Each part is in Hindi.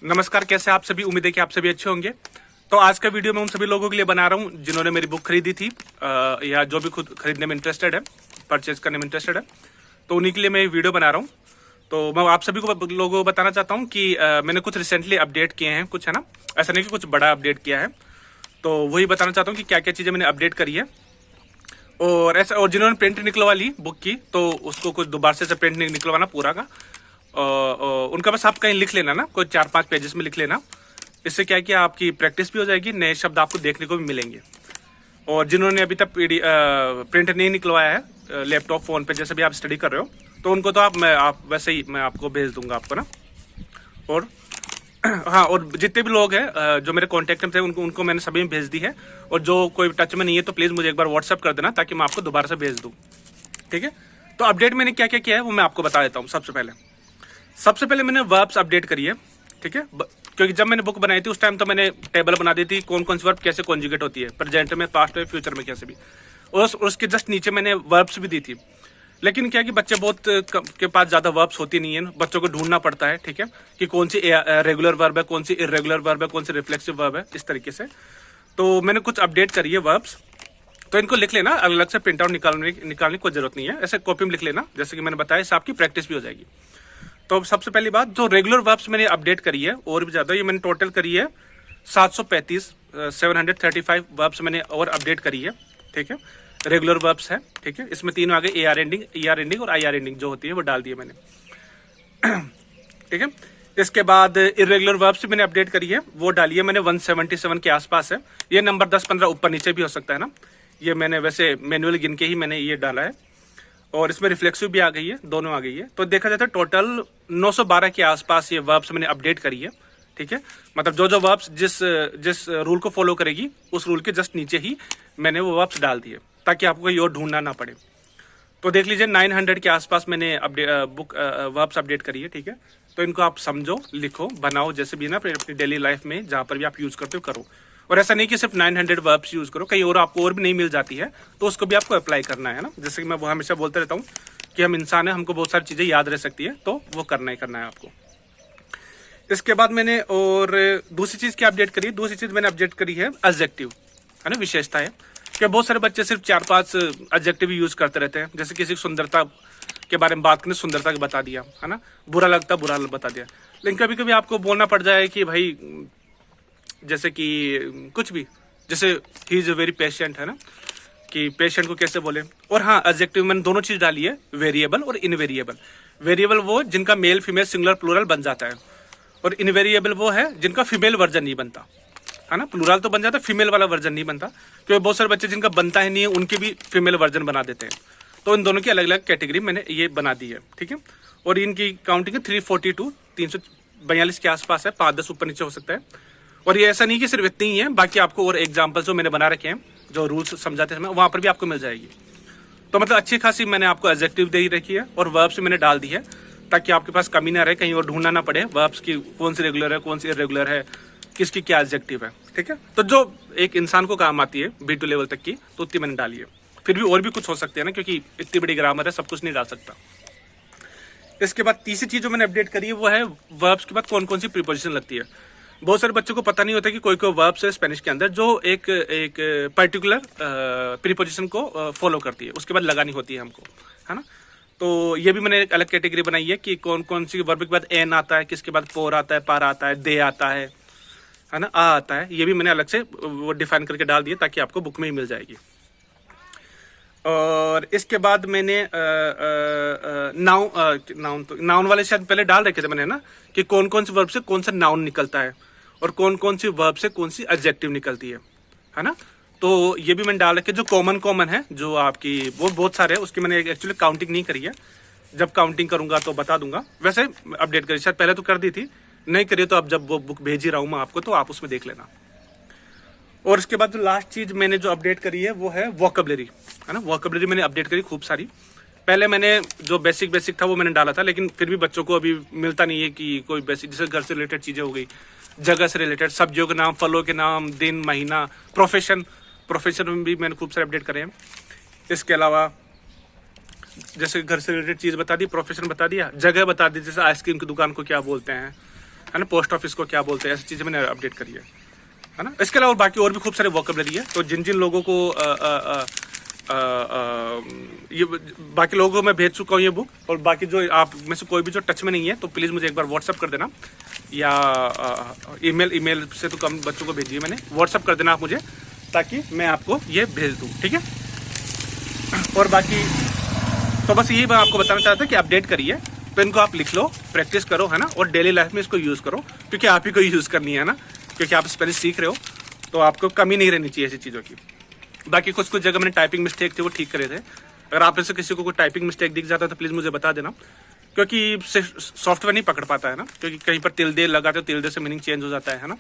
नमस्कार, कैसे आप सभी। उम्मीद है कि आप सभी अच्छे होंगे। तो आज का वीडियो मैं उन सभी लोगों के लिए बना रहा हूं जिन्होंने मेरी बुक खरीदी थी या जो भी खुद खरीदने में इंटरेस्टेड है, परचेज करने में इंटरेस्टेड है, तो उन्हीं के लिए मैं ये वीडियो बना रहा हूं। तो मैं आप सभी को लोगों को बताना चाहता हूं कि मैंने कुछ रिसेंटली अपडेट किए हैं, कुछ है ना, ऐसा नहीं कि कुछ बड़ा अपडेट किया है। तो वही बताना चाहता हूँ कि क्या क्या चीज़ें मैंने अपडेट करी है। और ऐसा, और जिन्होंने प्रिंट निकलवा ली बुक की, तो उसको कुछ दोबारा से प्रिंट नहीं निकलवाना पूरा का। उनका बस आप कहीं लिख लेना ना, कोई 4-5 पेजेस में लिख लेना। इससे क्या है कि आपकी प्रैक्टिस भी हो जाएगी, नए शब्द आपको देखने को भी मिलेंगे। और जिन्होंने अभी तक प्रिंट नहीं निकलवाया है लैपटॉप फ़ोन पे, जैसे भी आप स्टडी कर रहे हो, तो उनको तो आप वैसे ही मैं आपको भेज दूंगा आपको ना। और हाँ, और जितने भी लोग हैं जो मेरे कॉन्टैक्ट में थे उनको मैंने सभी में भेज दी है। और जो कोई टच में नहीं है तो प्लीज़ मुझे एक बार व्हाट्सअप कर देना ताकि मैं आपको दोबारा से भेज दूँ। ठीक है। तो अपडेट मैंने क्या क्या किया है वो मैं आपको बता देता हूँ। सबसे पहले मैंने वर्ब्स अपडेट करी है। ठीक है। क्योंकि जब मैंने बुक बनाई थी उस टाइम तो मैंने टेबल बना दी थी, कौन कौन सी वर्ब कैसे कॉन्जुगेट होती है, प्रेजेंट में, पास्ट में, फ्यूचर में, कैसे भी। और उसके जस्ट नीचे मैंने वर्ब्स भी दी थी। लेकिन क्या कि बच्चे बहुत के पास ज्यादा वर्ब्स होती नहीं है, बच्चों को ढूंढना पड़ता है। ठीक है, कि कौन सी रेगुलर वर्ब है, कौन सी इरेगुलर वर्ब है, कौन सी रिफ्लेक्सिव वर्ब है, इस तरीके से। तो मैंने कुछ अपडेट करी है वर्ब्स। तो इनको लिख लेना, अलग से प्रिंट आउट निकालने की कोई जरूरत नहीं है, ऐसे कॉपी में लिख लेना। जैसे कि मैंने बताया, इससे आपकी प्रैक्टिस भी हो जाएगी। तो सबसे पहली बात, जो रेगुलर वर्ब्स मैंने अपडेट करी है और भी ज्यादा, ये मैंने टोटल करी है 735 वर्ब्स मैंने और अपडेट करी है। ठीक है, रेगुलर वर्ब्स है। ठीक है, इसमें तीनों आगे AR एंडिंग और IR एंडिंग जो होती है वो डाल दी है मैंने। ठीक है। इसके बाद इरेगुलर वर्ब्स मैंने अपडेट करी है, वो डाली है मैंने 177 के आसपास है। ये नंबर 10-15 ऊपर नीचे भी हो सकता है ना, ये मैंने वैसे मैनुअली गिन के ही मैंने ये डाला है। और इसमें रिफ्लेक्सिव भी आ गई है, दोनों आ गई है। तो देखा जाता है टोटल 912 के आसपास ये वर्ब्स मैंने अपडेट करी है। ठीक है, मतलब जो वर्ब्स जिस रूल को फॉलो करेगी उस रूल के जस्ट नीचे ही मैंने वो वर्ब्स डाल दिए, ताकि आपको कोई और ढूंढना ना पड़े। तो देख लीजिए 900 के आसपास मैंने बुक वर्ब्स अपडेट करी है। ठीक है, तो इनको आप समझो, लिखो, बनाओ, जैसे भी ना अपनी डेली लाइफ में जहां पर भी आप यूज करते हो करो। और ऐसा नहीं कि सिर्फ 900 वर्ब्स यूज करो, कहीं और आपको और भी नहीं मिल जाती है तो उसको भी आपको अप्लाई करना है ना। जैसे कि मैं वो हमेशा बोलते रहता हूँ कि हम इंसान है, हमको बहुत सारी चीजें याद रह सकती है, तो वो करना ही है आपको। इसके बाद मैंने और दूसरी चीज क्या अपडेट करी है, दूसरी चीज मैंने अपडेट करी है एडजेक्टिव, है ना, विशेषता है। कि बहुत सारे बच्चे सिर्फ 4-5 एडजेक्टिव यूज करते रहते हैं। जैसे किसी सुंदरता के बारे में बात करें, सुंदरता के बता दिया, है ना, बुरा लगता बुरा बता दिया। लेकिन कभी कभी आपको बोलना पड़ जाए कि भाई, जैसे कि कुछ भी, जैसे ही इज वेरी पेशेंट, है ना, कि पेशेंट को कैसे बोले। और हाँ, एडजेक्टिव मैंने दोनों चीज डाली है, वेरिएबल और इनवेरिएबल। वेरिएबल वो जिनका मेल फीमेल सिंगुलर प्लूरल बन जाता है, और इनवेरिएबल वो है जिनका फीमेल वर्जन नहीं बनता, है ना। प्लूरल तो बन जाता है, फीमेल वाला वर्जन नहीं बनता, क्योंकि बहुत सारे बच्चे जिनका बनता ही नहीं है उनकी भी फीमेल वर्जन बना देते हैं। तो इन दोनों की अलग अलग कैटेगरी मैंने ये बना दी है। ठीक है, और इनकी काउंटिंग 342 के आसपास है, 5-10 ऊपर नीचे हो सकता है। और ये ऐसा नहीं कि सिर्फ इतनी ही है, बाकी आपको और एग्जाम्पल्स जो मैंने बना रखे हैं, जो रूल्स समझाते हैं वहां पर भी आपको मिल जाएगी। तो मतलब अच्छी खासी मैंने आपको एडजेक्टिव दे ही रखी है और वर्ब्स मैंने डाल दी है, ताकि आपके पास कमी ना रहे, कहीं और ढूंढना ना पड़े वर्ब्स की कौन सी रेगुलर है, कौन सी इरेगुलर है, किसकी क्या एडजेक्टिव है। ठीक है, तो जो एक इंसान को काम आती है B2 लेवल तक की, तो उतनी मैंने डाली है। फिर भी और भी कुछ हो सकते हैं ना, क्योंकि इतनी बड़ी ग्रामर है, सब कुछ नहीं डाल सकता। इसके बाद तीसरी चीज जो मैंने अपडेट करी है वो है वर्ब्स के बाद कौन कौन सी प्रीपोजिशन लगती है। बहुत सारे बच्चों को पता नहीं होता कि कोई कोई वर्ब्स है स्पेनिश के अंदर जो एक पर्टिकुलर प्रीपोजिशन को फॉलो करती है, उसके बाद लगानी होती है हमको, है ना। तो ये भी मैंने एक अलग कैटेगरी बनाई है कि कौन कौन सी वर्ब के बाद एन आता है, किसके बाद पोर आता है, पार आता है, दे आता है ना, आ आता है। ये भी मैंने अलग से वो डिफाइन करके डाल दिया, ताकि आपको बुक में ही मिल जाएगी। और इसके बाद मैंने नाउन वाले शायद पहले डाल रखे थे मैंने ना, कि कौन कौन सी वर्ब से कौन सा नाउन निकलता है और कौन कौन सी वर्ब से कौन सी एडजेक्टिव निकलती है ना। तो ये भी मैंने डाल रखे, जो कॉमन है, जो आपकी वो बहुत सारे हैं, उसकी मैंने एक्चुअली काउंटिंग नहीं करी है। जब काउंटिंग करूंगा तो बता दूंगा। वैसे अपडेट करी, शायद पहले तो कर दी थी, नहीं करी तो अब जब वो बुक भेज ही रहा हूँ मैं आपको, तो आप उसमें देख लेना। और इसके बाद जो लास्ट चीज मैंने जो अपडेट करी है वो है वोकेबलरी, है ना। वोकेबलरी मैंने अपडेट करी खूब सारी। पहले मैंने जो बेसिक था वो मैंने डाला था, लेकिन फिर भी बच्चों को अभी मिलता नहीं है कि कोई बेसिक, जैसे घर से रिलेटेड चीजें हो गई, जगह से रिलेटेड, सब्जियों के नाम, फलों के नाम, दिन, महीना, प्रोफेशन में भी मैंने खूब सारे अपडेट करे हैं। इसके अलावा जैसे घर से रिलेटेड चीज बता दी, प्रोफेशन बता दिया, जगह बता दी, जैसे आइसक्रीम की दुकान को क्या बोलते हैं, है ना, पोस्ट ऑफिस को क्या बोलते हैं, ऐसी चीज़ें मैंने अपडेट करी है ना। इसके अलावा बाकी और भी खूब सारे वोकैबुलरी है। तो जिन जिन लोगों को ये बाकी लोगों को मैं भेज चुका हूँ ये बुक, और बाकी जो आप में से कोई भी जो टच में नहीं है तो प्लीज़ मुझे एक बार व्हाट्सअप कर देना, या ईमेल से तो कम बच्चों को भेजिए मैंने, व्हाट्सअप कर देना आप मुझे, ताकि मैं आपको ये भेज दूँ, ठीक है। और बाकी तो बस यही मैं आपको बताना चाहता था कि अपडेट करिए, तो इनको आप लिख लो, प्रैक्टिस करो, है ना, और डेली लाइफ में इसको यूज़ करो, क्योंकि आप ही को यूज़ करनी है ना, क्योंकि आप स्पेनिश सीख रहे हो, तो आपको कमी नहीं रहनी चाहिए ऐसी चीज़ों की। बाकी कुछ कुछ जगह मैंने टाइपिंग मिस्टेक थे वो ठीक करे थे। अगर आप में से किसी को कोई टाइपिंग मिस्टेक दिख जाता है तो प्लीज़ मुझे बता देना, क्योंकि सॉफ्टवेयर नहीं पकड़ पाता है ना, क्योंकि कहीं पर तिल्दे लगाते हो, तिल्दे से मीनिंग चेंज हो जाता है ना।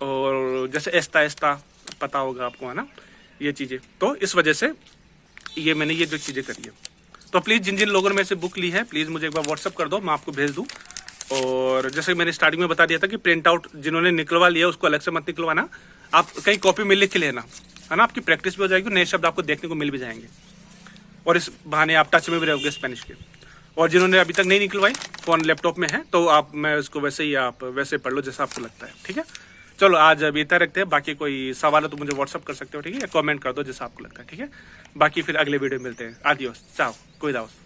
और जैसे एस्ता एस्ता पता होगा आपको, है ना, ये चीज़ें, तो इस वजह से ये मैंने ये जो चीज़ें करी है। तो प्लीज़ जिन जिन लोगों ने मेरे से बुक ली है, प्लीज़ मुझे एक बार व्हाट्सअप कर दो, मैं आपको भेज दूँ। और जैसे मैंने स्टार्टिंग में बता दिया था कि प्रिंट आउट जिन्होंने निकलवा लिया उसको अलग से मत निकलवाना, आप कहीं कॉपी में लिख के लेना, है ना, आपकी प्रैक्टिस भी हो जाएगी, नए शब्द आपको देखने को मिल भी जाएंगे, और इस बहाने आप टच में भी रहोगे स्पेनिश के। और जिन्होंने अभी तक नहीं निकलवाई, फ़ोन लैपटॉप में है, तो आप मैं उसको वैसे ही आप वैसे पढ़ लो जैसा आपको लगता है, ठीक है। चलो आज अभी इतना रखते हैं, बाकी कोई सवाल है तो मुझे व्हाट्सअप कर सकते हो, ठीक है, या कमेंट कर दो जैसा आपको लगता है, ठीक है। बाकी फिर अगले वीडियो में मिलते हैं। आदियोस, चाओ, cuidaos।